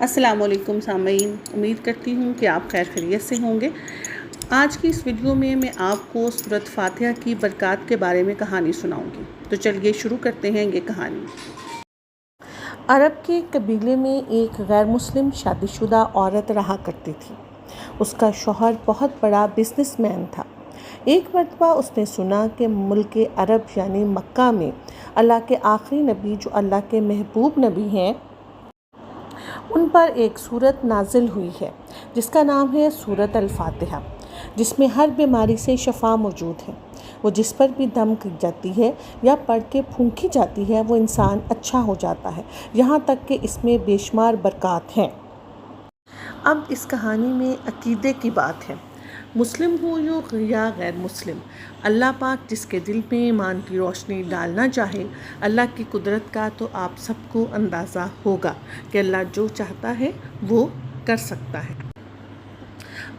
السلام علیکم سامعین، امید کرتی ہوں کہ آپ خیر خیریت سے ہوں گے۔ آج کی اس ویڈیو میں آپ کو سورۃ فاتحہ کی برکات کے بارے میں کہانی سناؤں گی۔ تو چلیے شروع کرتے ہیں یہ کہانی۔ عرب کے قبیلے میں ایک غیر مسلم شادی شدہ عورت رہا کرتی تھی۔ اس کا شوہر بہت بڑا بزنس مین تھا۔ ایک مرتبہ اس نے سنا کہ ملک عرب یعنی مکہ میں اللہ کے آخری نبی جو اللہ کے محبوب نبی ہیں، ان پر ایک سورت نازل ہوئی ہے جس کا نام ہے سورۃ الفاتحہ، جس میں ہر بیماری سے شفا موجود ہے۔ وہ جس پر بھی دم کی جاتی ہے یا پڑھ کے پھونکی جاتی ہے وہ انسان اچھا ہو جاتا ہے، یہاں تک کہ اس میں بے شمار برکات ہیں۔ اب اس کہانی میں عقیدے کی بات ہے۔ مسلم ہو یا غیر مسلم، اللہ پاک جس کے دل میں ایمان کی روشنی ڈالنا چاہے، اللہ کی قدرت کا تو آپ سب کو اندازہ ہوگا کہ اللہ جو چاہتا ہے وہ کر سکتا ہے۔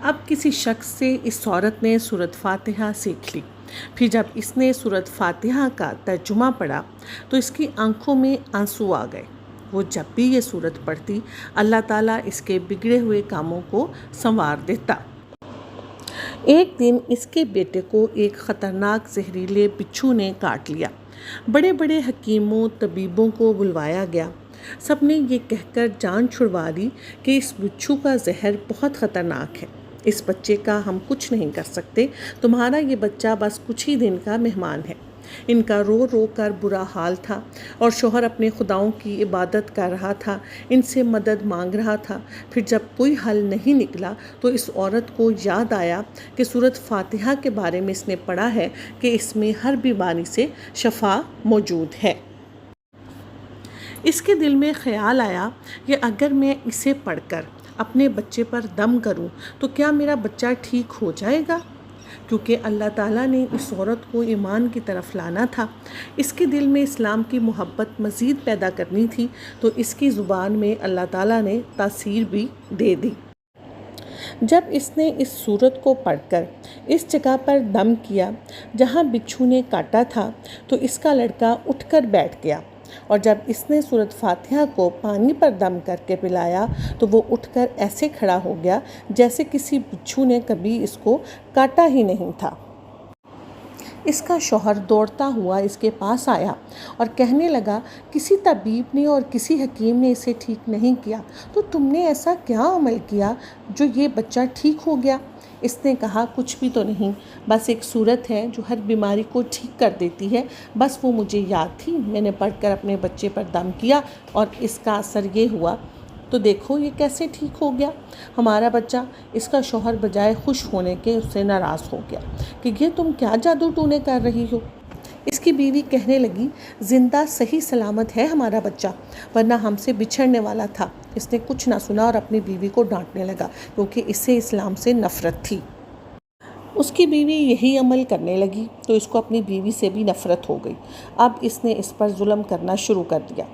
اب کسی شخص سے اس عورت نے سورۃ فاتحہ سیکھ لی۔ پھر جب اس نے سورۃ فاتحہ کا ترجمہ پڑھا تو اس کی آنکھوں میں آنسو آ گئے۔ وہ جب بھی یہ سورت پڑھتی، اللہ تعالیٰ اس کے بگڑے ہوئے کاموں کو سنوار دیتا۔ ایک دن اس کے بیٹے کو ایک خطرناک زہریلے بچھو نے کاٹ لیا۔ بڑے بڑے حکیموں طبیبوں کو بلوایا گیا۔ سب نے یہ کہہ کر جان چھڑوا لی کہ اس بچھو کا زہر بہت خطرناک ہے، اس بچے کا ہم کچھ نہیں کر سکتے، تمہارا یہ بچہ بس کچھ ہی دن کا مہمان ہے۔ ان کا رو رو کر برا حال تھا اور شوہر اپنے خداؤں کی عبادت کر رہا تھا، ان سے مدد مانگ رہا تھا۔ پھر جب کوئی حل نہیں نکلا تو اس عورت کو یاد آیا کہ سورۃ فاتحہ کے بارے میں اس نے پڑھا ہے کہ اس میں ہر بیماری سے شفا موجود ہے۔ اس کے دل میں خیال آیا کہ اگر میں اسے پڑھ کر اپنے بچے پر دم کروں تو کیا میرا بچہ ٹھیک ہو جائے گا؟ کیونکہ اللہ تعالیٰ نے اس عورت کو ایمان کی طرف لانا تھا، اس کے دل میں اسلام کی محبت مزید پیدا کرنی تھی، تو اس کی زبان میں اللہ تعالیٰ نے تاثیر بھی دے دی۔ جب اس نے اس سورت کو پڑھ کر اس جگہ پر دم کیا جہاں بچھو نے کاٹا تھا تو اس کا لڑکا اٹھ کر بیٹھ گیا، اور جب اس نے سورۃ فاتحہ کو پانی پر دم کر کے پلایا تو وہ اٹھ کر ایسے کھڑا ہو گیا جیسے کسی بچھو نے کبھی اس کو کاٹا ہی نہیں تھا۔ اس کا شوہر دوڑتا ہوا اس کے پاس آیا اور کہنے لگا، کسی طبیب نے اور کسی حکیم نے اسے ٹھیک نہیں کیا، تو تم نے ایسا کیا عمل کیا جو یہ بچہ ٹھیک ہو گیا؟ اس نے کہا، کچھ بھی تو نہیں، بس ایک سورت ہے جو ہر بیماری کو ٹھیک کر دیتی ہے، بس وہ مجھے یاد تھی، میں نے پڑھ کر اپنے بچے پر دم کیا اور اس کا اثر یہ ہوا، تو دیکھو یہ کیسے ٹھیک ہو گیا ہمارا بچہ۔ اس کا شوہر بجائے خوش ہونے کے اس سے ناراض ہو گیا کہ یہ تم کیا جادو ٹونے کر رہی ہو۔ اس کی بیوی کہنے لگی، زندہ صحیح سلامت ہے ہمارا بچہ، ورنہ ہم سے بچھڑنے والا تھا۔ اس نے کچھ نہ سنا اور اپنی بیوی کو ڈانٹنے لگا کیونکہ اسے اسلام سے نفرت تھی۔ اس کی بیوی یہی عمل کرنے لگی تو اس کو اپنی بیوی سے بھی نفرت ہو گئی۔ اب اس نے اس پر ظلم کرنا شروع کر دیا،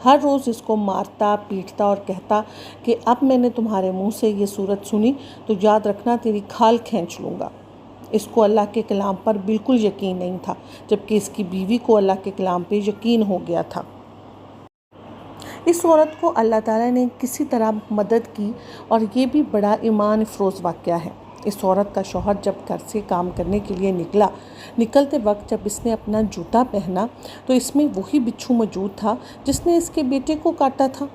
ہر روز اس کو مارتا پیٹتا اور کہتا کہ اب میں نے تمہارے منہ سے یہ سورت سنی تو یاد رکھنا تیری کھال کھینچ لوں گا۔ اس کو اللہ کے کلام پر بالکل یقین نہیں تھا، جبکہ اس کی بیوی کو اللہ کے کلام پہ یقین ہو گیا تھا۔ اس عورت کو اللہ تعالیٰ نے کسی طرح مدد کی اور یہ بھی بڑا ایمان افروز واقعہ ہے۔ اس عورت کا شوہر جب گھر سے کام کرنے کے لیے نکلتے وقت جب اس نے اپنا جوتا پہنا تو اس میں وہی بچھو موجود تھا جس نے اس کے بیٹے کو کاٹا تھا۔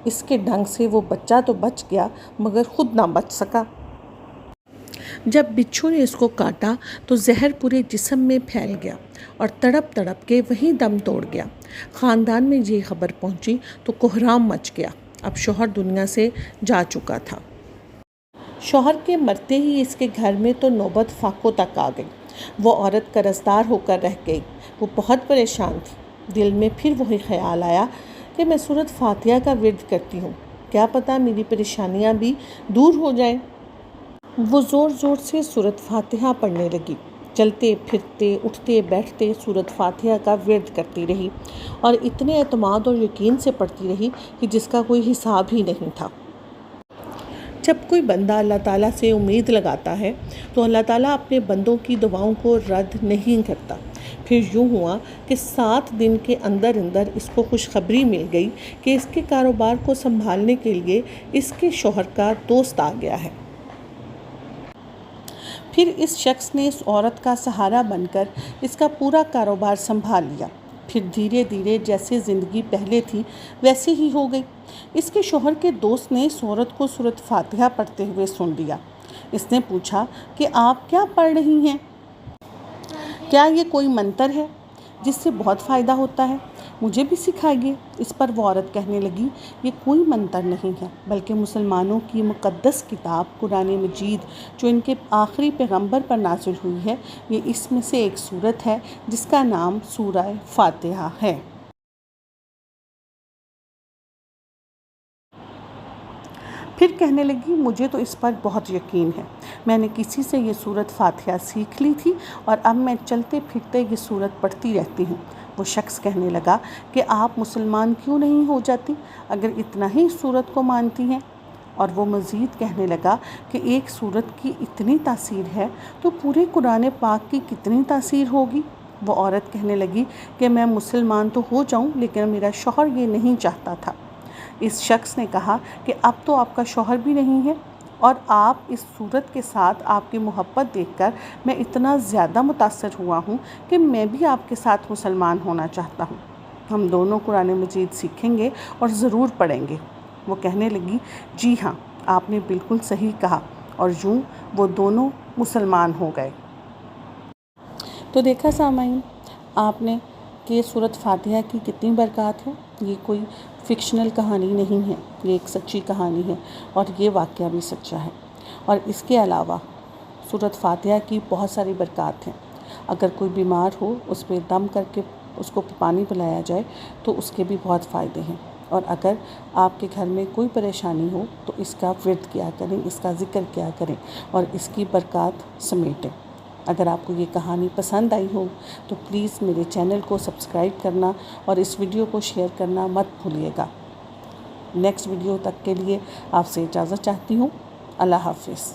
اس کے ڈنگ سے وہ بچہ تو بچ گیا مگر خود نہ بچ سکا۔ جب بچھو نے اس کو کاٹا تو زہر پورے جسم میں پھیل گیا اور تڑپ تڑپ کے وہیں دم توڑ گیا۔ خاندان میں یہ خبر پہنچی تو کوہرام مچ گیا۔ اب شوہر دنیا سے جا چکا تھا۔ شوہر کے مرتے ہی اس کے گھر میں تو نوبت فاقوں تک آ گئی۔ وہ عورت قرضدار ہو کر رہ گئی۔ وہ بہت پریشان تھی۔ دل میں پھر وہی خیال آیا کہ میں سورۃ فاتحہ کا ورد کرتی ہوں، کیا پتہ میری پریشانیاں بھی دور ہو جائیں۔ وہ زور زور سے سورۃ فاتحہ پڑھنے لگی، چلتے پھرتے اٹھتے بیٹھتے سورۃ فاتحہ کا ورد کرتی رہی اور اتنے اعتماد اور یقین سے پڑھتی رہی کہ جس کا کوئی حساب ہی نہیں تھا۔ جب کوئی بندہ اللہ تعالیٰ سے امید لگاتا ہے تو اللہ تعالیٰ اپنے بندوں کی دعاؤں کو رد نہیں کرتا۔ پھر پھر یوں ہوا کہ 7 دن کے اندر اندر اس کو خوشخبری مل گئی کہ اس کے کاروبار کو سنبھالنے کے لیے اس کے شوہر کا دوست آ گیا ہے۔ پھر اس شخص نے اس عورت کا سہارا بن کر اس کا پورا کاروبار سنبھال لیا۔ پھر دھیرے دھیرے جیسے زندگی پہلے تھی ویسے ہی ہو گئی۔ اس کے شوہر کے دوست نے اس عورت کو سورۃ فاتحہ پڑھتے ہوئے سن لیا۔ اس نے پوچھا کہ آپ کیا پڑھ رہی ہیں؟ کیا یہ کوئی منتر ہے جس سے بہت فائدہ ہوتا ہے؟ مجھے بھی سکھائیے۔ اس پر وہ عورت کہنے لگی، یہ کوئی منتر نہیں ہے بلکہ مسلمانوں کی مقدس کتاب قرآن مجید جو ان کے آخری پیغمبر پر نازل ہوئی ہے، یہ اس میں سے ایک سورت ہے جس کا نام سورہ فاتحہ ہے۔ پھر کہنے لگی، مجھے تو اس پر بہت یقین ہے، میں نے کسی سے یہ سورۃ فاتحہ سیکھ لی تھی اور اب میں چلتے پھرتے یہ سورت پڑھتی رہتی ہوں۔ وہ شخص کہنے لگا کہ آپ مسلمان کیوں نہیں ہو جاتی اگر اتنا ہی سورت کو مانتی ہیں؟ اور وہ مزید کہنے لگا کہ ایک سورت کی اتنی تاثیر ہے تو پورے قرآن پاک کی کتنی تاثیر ہوگی؟ وہ عورت کہنے لگی کہ میں مسلمان تو ہو جاؤں لیکن میرا شوہر یہ نہیں چاہتا تھا۔ اس شخص نے کہا کہ اب تو آپ کا شوہر بھی نہیں ہے اور آپ اس صورت کے ساتھ آپ کی محبت دیکھ کر میں اتنا زیادہ متاثر ہوا ہوں کہ میں بھی آپ کے ساتھ مسلمان ہونا چاہتا ہوں۔ ہم دونوں قرآن مجید سیکھیں گے اور ضرور پڑھیں گے۔ وہ کہنے لگی، جی ہاں، آپ نے بالکل صحیح کہا، اور یوں وہ دونوں مسلمان ہو گئے۔ تو دیکھا سامعین آپ نے کہ سورۃ فاتحہ کی کتنی برکات ہے۔ یہ کوئی فکشنل کہانی نہیں ہے، یہ ایک سچی کہانی ہے اور یہ واقعہ بھی سچا ہے۔ اور اس کے علاوہ سورۃ فاتحہ کی بہت ساری برکات ہیں۔ اگر کوئی بیمار ہو اس پہ دم کر کے اس کو پانی پلایا جائے تو اس کے بھی بہت فائدے ہیں۔ اور اگر آپ کے گھر میں کوئی پریشانی ہو تو اس کا ورد کیا کریں، اس کا ذکر کیا کریں اور اس کی برکات سمیٹیں۔ اگر آپ کو یہ کہانی پسند آئی ہو تو پلیز میرے چینل کو سبسکرائب کرنا اور اس ویڈیو کو شیئر کرنا مت بھولیے گا۔ نیکسٹ ویڈیو تک کے لیے آپ سے اجازت چاہتی ہوں۔ اللہ حافظ۔